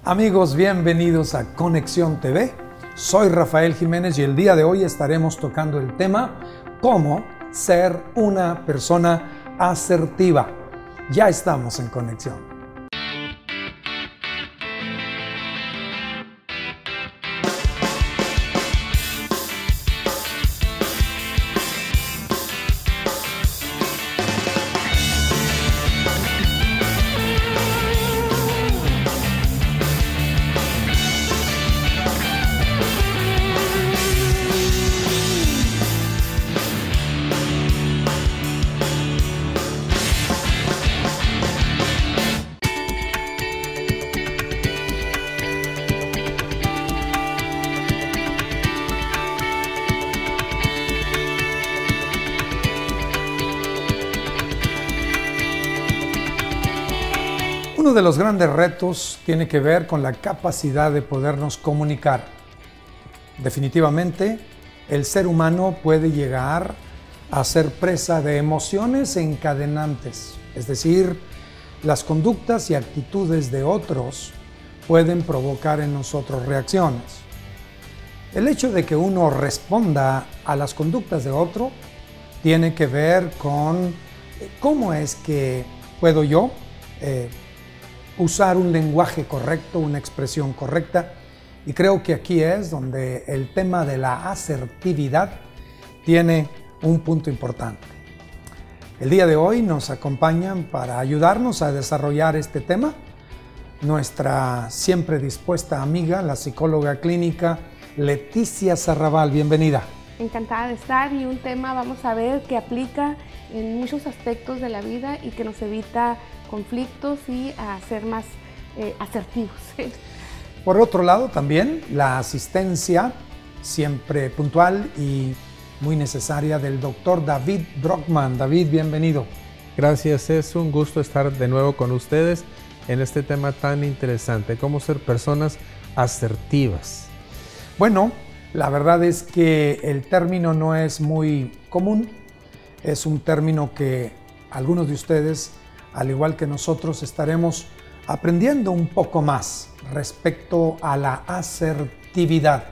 Amigos, bienvenidos a Conexión TV. Soy Rafael Jiménez y el día de hoy estaremos tocando el tema cómo ser una persona asertiva. Ya estamos en conexión. Uno de los grandes retos tiene que ver con la capacidad de podernos comunicar. Definitivamente, el ser humano puede llegar a ser presa de emociones encadenantes, es decir, las conductas y actitudes de otros pueden provocar en nosotros reacciones. El hecho de que uno responda a las conductas de otro tiene que ver con cómo es que puedo yo usar un lenguaje correcto, una expresión correcta, y creo que aquí es donde el tema de la asertividad tiene un punto importante. El día de hoy nos acompañan para ayudarnos a desarrollar este tema nuestra siempre dispuesta amiga, la psicóloga clínica Leticia Sarrabal. Bienvenida. Encantada de estar, y un tema vamos a ver que aplica en muchos aspectos de la vida y que nos evita conflictos y a ser más asertivos. Por otro lado, también la asistencia siempre puntual y muy necesaria del doctor David Brockman. David, bienvenido. Gracias, es un gusto estar de nuevo con ustedes en este tema tan interesante, cómo ser personas asertivas. Bueno, la verdad es que el término no es muy común, es un término que algunos de ustedes, al igual que nosotros, estaremos aprendiendo un poco más respecto a la asertividad.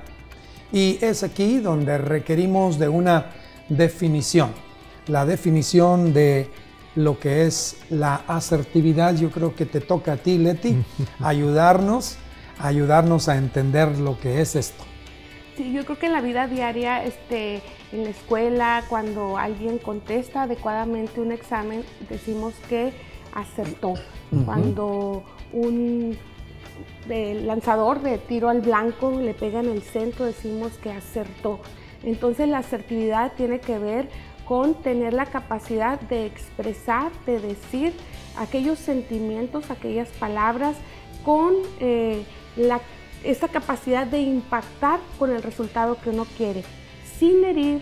Y es aquí donde requerimos de una definición. La definición de lo que es la asertividad, yo creo que te toca a ti, Leti, ayudarnos a entender lo que es esto. Sí, yo creo que en la vida diaria, en la escuela, cuando alguien contesta adecuadamente un examen, decimos que acertó. Cuando un lanzador de tiro al blanco le pega en el centro, decimos que acertó. Entonces la asertividad tiene que ver con tener la capacidad de expresar, de decir aquellos sentimientos, aquellas palabras, con esta capacidad de impactar con el resultado que uno quiere, sin herir,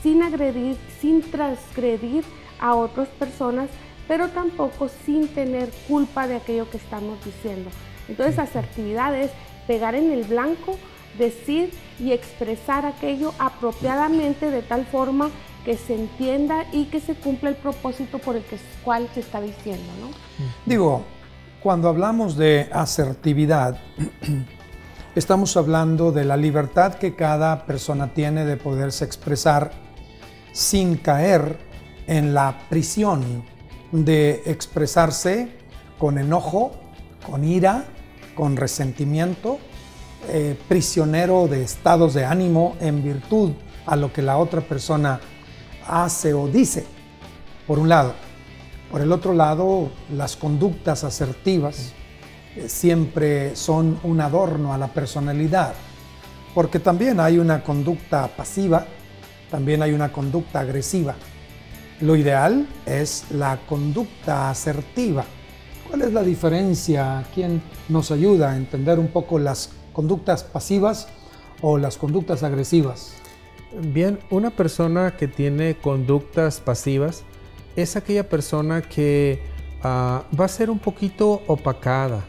sin agredir, sin transgredir a otras personas, pero tampoco sin tener culpa de aquello que estamos diciendo. Entonces, asertividad es pegar en el blanco, decir y expresar aquello apropiadamente de tal forma que se entienda y que se cumpla el propósito por el cual se está diciendo, ¿no? Digo, cuando hablamos de asertividad, estamos hablando de la libertad que cada persona tiene de poderse expresar sin caer en la prisión de expresarse con enojo, con ira, con resentimiento, prisionero de estados de ánimo en virtud a lo que la otra persona hace o dice, por un lado. Por el otro lado, las conductas asertivas siempre son un adorno a la personalidad, porque también hay una conducta pasiva, también hay una conducta agresiva. Lo ideal es la conducta asertiva. ¿Cuál es la diferencia? ¿Quién nos ayuda a entender un poco las conductas pasivas o las conductas agresivas? Bien, una persona que tiene conductas pasivas es aquella persona que va a ser un poquito opacada,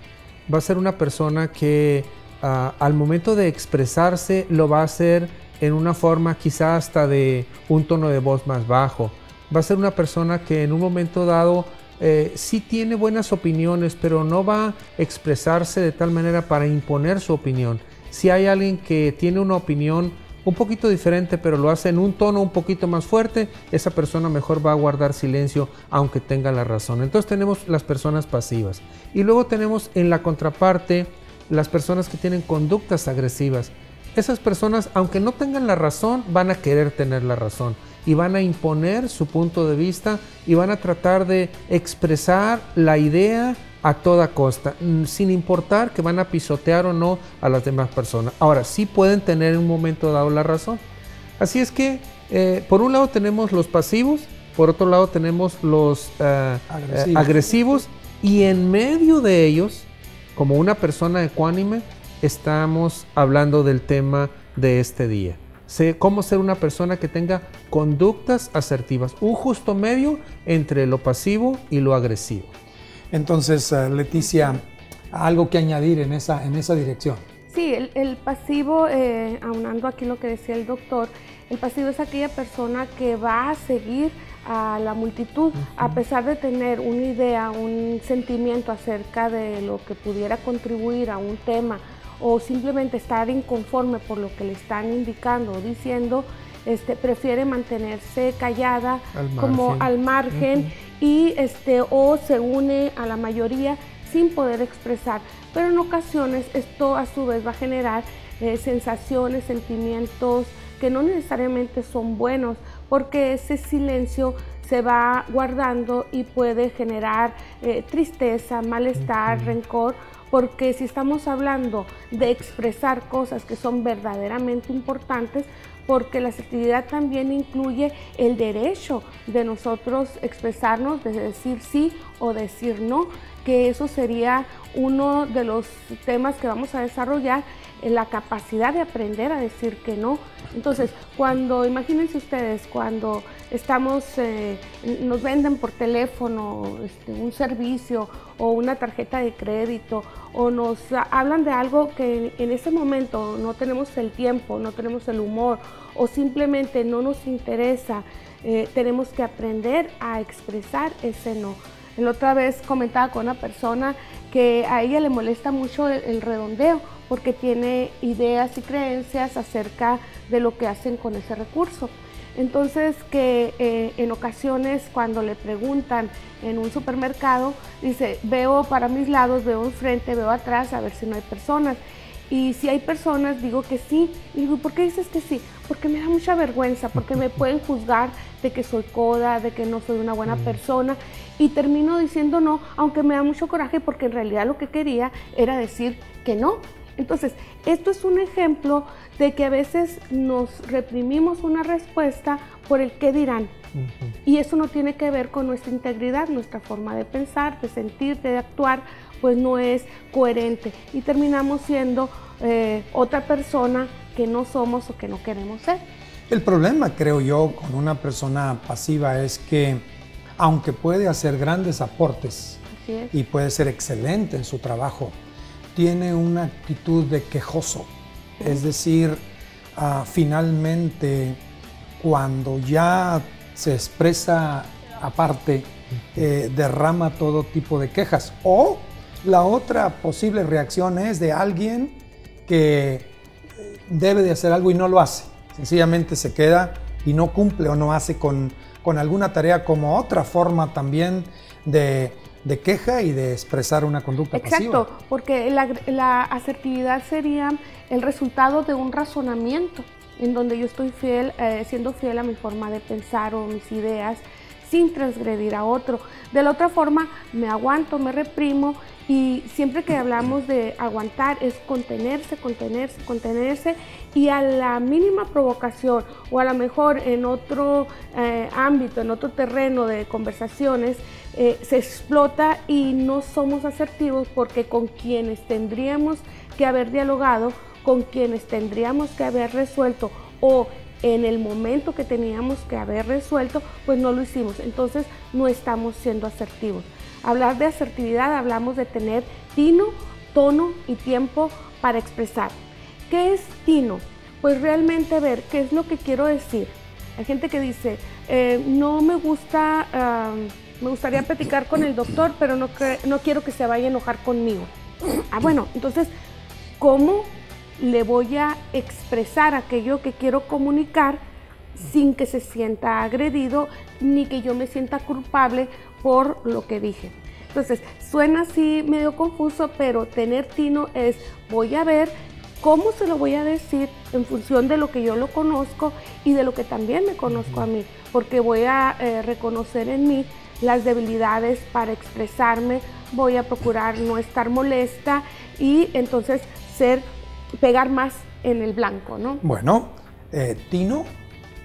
va a ser una persona que al momento de expresarse lo va a hacer en una forma quizá hasta de un tono de voz más bajo. Va a ser una persona que en un momento dado sí tiene buenas opiniones, pero no va a expresarse de tal manera para imponer su opinión. Si hay alguien que tiene una opinión un poquito diferente, pero lo hace en un tono un poquito más fuerte, esa persona mejor va a guardar silencio aunque tenga la razón. Entonces tenemos las personas pasivas. Y luego tenemos en la contraparte las personas que tienen conductas agresivas. Esas personas, aunque no tengan la razón, van a querer tener la razón y van a imponer su punto de vista y van a tratar de expresar la idea a toda costa, sin importar que van a pisotear o no a las demás personas. Ahora, sí pueden tener en un momento dado la razón. Así es que, por un lado tenemos los pasivos, por otro lado tenemos los agresivos, y en medio de ellos, como una persona ecuánime, estamos hablando del tema de este día. Cómo ser una persona que tenga conductas asertivas, un justo medio entre lo pasivo y lo agresivo. Entonces, Leticia, algo que añadir en esa dirección. Sí, el pasivo, aunando aquí lo que decía el doctor, el pasivo es aquella persona que va a seguir a la multitud, a pesar de tener una idea, un sentimiento acerca de lo que pudiera contribuir a un tema, o simplemente estar inconforme por lo que le están indicando o diciendo, prefiere mantenerse callada, como al margen, y o se une a la mayoría sin poder expresar. Pero en ocasiones esto a su vez va a generar sensaciones, sentimientos que no necesariamente son buenos, porque ese silencio se va guardando y puede generar tristeza, malestar, rencor, porque si estamos hablando de expresar cosas que son verdaderamente importantes, porque la asertividad también incluye el derecho de nosotros expresarnos, de decir sí o decir no, que eso sería uno de los temas que vamos a desarrollar, la capacidad de aprender a decir que no. Entonces, imagínense ustedes, cuando nos venden por teléfono un servicio o una tarjeta de crédito, o nos hablan de algo que en ese momento no tenemos el tiempo, no tenemos el humor, o simplemente no nos interesa, tenemos que aprender a expresar ese no. La otra vez comentaba con una persona que a ella le molesta mucho el redondeo, porque tiene ideas y creencias acerca de lo que hacen con ese recurso. Entonces, que en ocasiones cuando le preguntan en un supermercado, dice, veo para mis lados, veo enfrente, veo atrás, a ver si no hay personas. Y si hay personas, digo que sí. Y digo, ¿por qué dices que sí? Porque me da mucha vergüenza, porque me pueden juzgar de que soy coda, de que no soy una buena persona. Y termino diciendo no, aunque me da mucho coraje, porque en realidad lo que quería era decir que no. Entonces, esto es un ejemplo de que a veces nos reprimimos una respuesta por el qué dirán. Y eso no tiene que ver con nuestra integridad, nuestra forma de pensar, de sentir, de actuar, pues no es coherente. Y terminamos siendo otra persona que no somos o que no queremos ser. El problema, creo yo, con una persona pasiva es que, aunque puede hacer grandes aportes y puede ser excelente en su trabajo, tiene una actitud de quejoso. Es decir, finalmente, cuando ya se expresa aparte, derrama todo tipo de quejas. O la otra posible reacción es de alguien que debe de hacer algo y no lo hace. Sencillamente se queda y no cumple o no hace con alguna tarea, como otra forma también de queja y de expresar una conducta pasiva. Exacto, porque la asertividad sería el resultado de un razonamiento en donde yo estoy siendo fiel a mi forma de pensar o mis ideas, sin transgredir a otro. De la otra forma, me aguanto, me reprimo, y siempre que hablamos de aguantar es contenerse, contenerse, contenerse, y a la mínima provocación, o a lo mejor en otro ámbito, en otro terreno de conversaciones, se explota y no somos asertivos, porque con quienes tendríamos que haber dialogado, con quienes tendríamos que haber resuelto, o en el momento que teníamos que haber resuelto, pues no lo hicimos. Entonces no estamos siendo asertivos. Hablar de asertividad, hablamos de tener tino, tono y tiempo para expresar. ¿Qué es tino? Pues realmente ver qué es lo que quiero decir. Hay gente que dice, no me gusta me gustaría platicar con el doctor, pero no quiero que se vaya a enojar conmigo. Ah, bueno, entonces, ¿cómo le voy a expresar aquello que quiero comunicar sin que se sienta agredido ni que yo me sienta culpable por lo que dije? Entonces, suena así medio confuso, pero tener tino es, voy a ver cómo se lo voy a decir en función de lo que yo lo conozco y de lo que también me conozco a mí, porque voy a reconocer en mí las debilidades para expresarme, voy a procurar no estar molesta y entonces pegar más en el blanco, ¿no? Bueno, tino,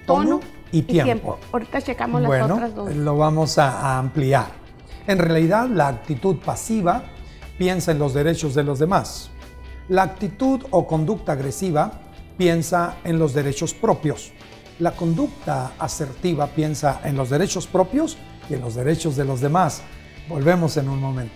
tono y tiempo. Ahorita checamos las otras dos. Lo vamos a ampliar. En realidad, la actitud pasiva piensa en los derechos de los demás. La actitud o conducta agresiva piensa en los derechos propios. La conducta asertiva piensa en los derechos propios y en los derechos de los demás. Volvemos en un momento.